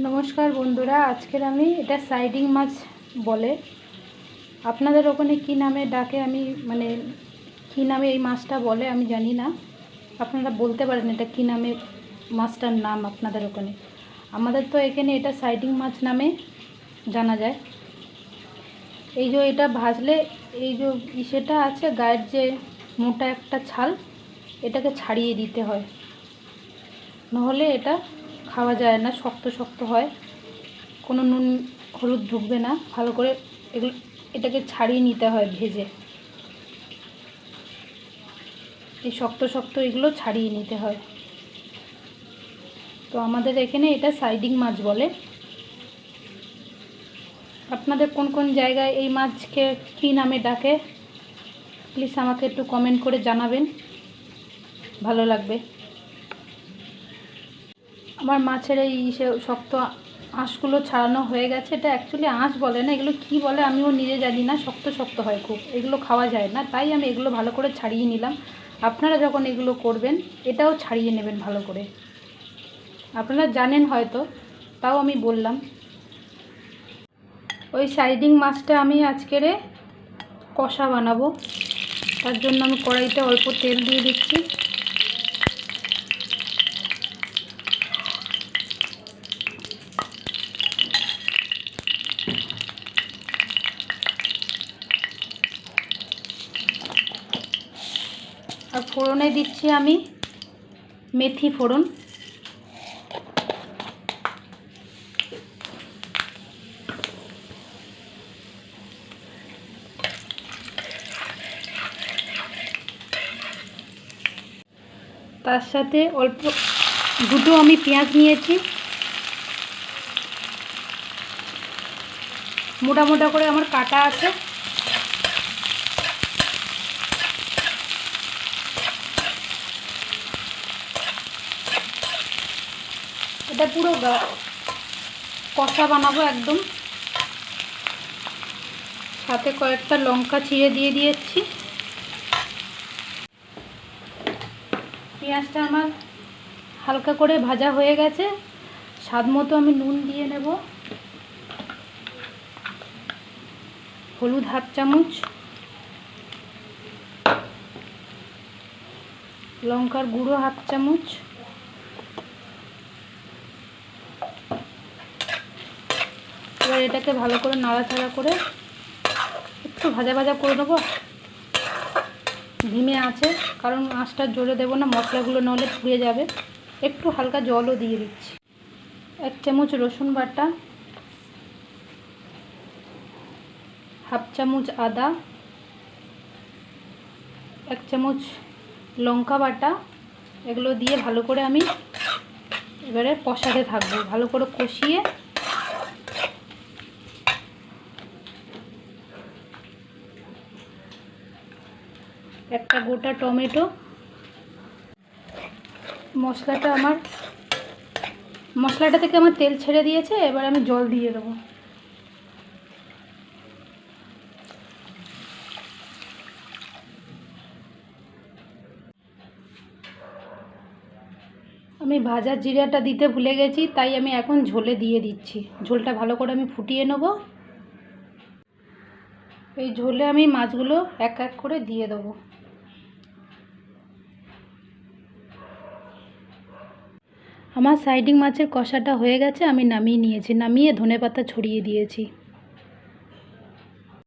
নমস্কার বন্ধুরা, আজকের আমি এটা সাইডিং মাছ বলে, আপনাদের ওখানে কি নামে ডাকে আমি কি নামে এই মাছটা বলে আমি জানি না। আপনারা বলতে পারেন এটা কি নামে মাছটার নাম আপনাদের ওখানে। আমাদের তো এখানে এটা সাইডিং মাছ নামে জানা যায়। এই যে এটা ভাজলে এই যে ইসেটা আছে গায়ের যে মোটা একটা ছাল, এটাকে ছাড়িয়ে দিতে হয়, নাহলে এটা খাওয়া যায় না, শক্ত শক্ত হয়, কোনো নুন হলুদ ঢুকবে না। ভালো করে এটাকে ছাড়িয়ে নিতে হয় ভেজে, এই শক্ত শক্ত এগুলো ছাড়িয়ে নিতে হয়। তো আমাদের এখানে এটা সাইডিং মাছ বলে। আপনাদের কোন কোন জায়গায় এই মাছকে কী নামে ডাকে প্লিজ আমাকে একটু কমেন্ট করে জানাবেন, ভালো লাগবে। আমার মাছের এই শক্ত আঁশগুলো ছাড়ানো হয়ে গেছে। এটা অ্যাকচুয়ালি আঁশ বলে না, এগুলো কি বলে আমিও নিজে জানি না। শক্ত শক্ত হয় খুব, এগুলো খাওয়া যায় না, তাই আমি এগুলো ভালো করে ছাড়িয়ে নিলাম। আপনারা যখন এগুলো করবেন এটাও ছাড়িয়ে নেবেন ভালো করে। আপনারা জানেন হয়তো, তাও আমি বললাম। ওই সাইডিং মাছটা আমি আজকের কষা বানাবো, তার জন্য আমি কড়াইতে অল্প তেল দিয়ে দিচ্ছি। আর ফোড়নে দিচ্ছি আমি মেথি ফোড়ন, তার সাথে অল্প দুটো আমি পেঁয়াজ নিয়েছি, মোটা মোটা করে আমার কাটা আছে। এটা পুরো কষা বানাবো একদম। সাথে কয়েকটা লঙ্কা চিড়ে দিয়ে দিয়েছি। পেঁয়াজটা আমার হালকা করে ভাজা হয়ে গেছে। স্বাদ মতো আমি নুন দিয়ে নেব, হলুদ হাফ চামচ, লঙ্কার গুঁড়ো হাফ চামচ, এবার এটাকে ভালো করে নাড়াচাড়া করে একটু ভাজা ভাজা করে নেবো ধিমে আঁচে, কারণ আঁচটা জোরে দেবো না, মশলাগুলো নাহলে পুড়ে যাবে। একটু হালকা জলও দিয়ে দিচ্ছি। 1 চামচ রসুন বাটা, হাফ চামচ আদা, 1 চামচ লঙ্কা বাটা, এগুলো দিয়ে ভালো করে আমি এবারে কষাতে থাকবো, ভালো করে কষিয়ে একটা গোটা টমেটো। মশলাটা থেকে আমার তেল ছেড়ে দিয়েছে, এবার আমি জল দিয়ে দেবো। আমি ভাজা জিরাটা দিতে ভুলে গেছি, তাই আমি এখন ঝোলে দিয়ে দিচ্ছি। ঝোলটা ভালো করে আমি ফুটিয়ে নেব। এই ঝোলে আমি মাছগুলো এক এক করে দিয়ে দেবো। আমার সাইডিং মাছের কষাটা হয়ে গেছে, আমি নামিয়ে নিয়েছি। নামিয়ে ধনেপাতা ছড়িয়ে দিয়েছি।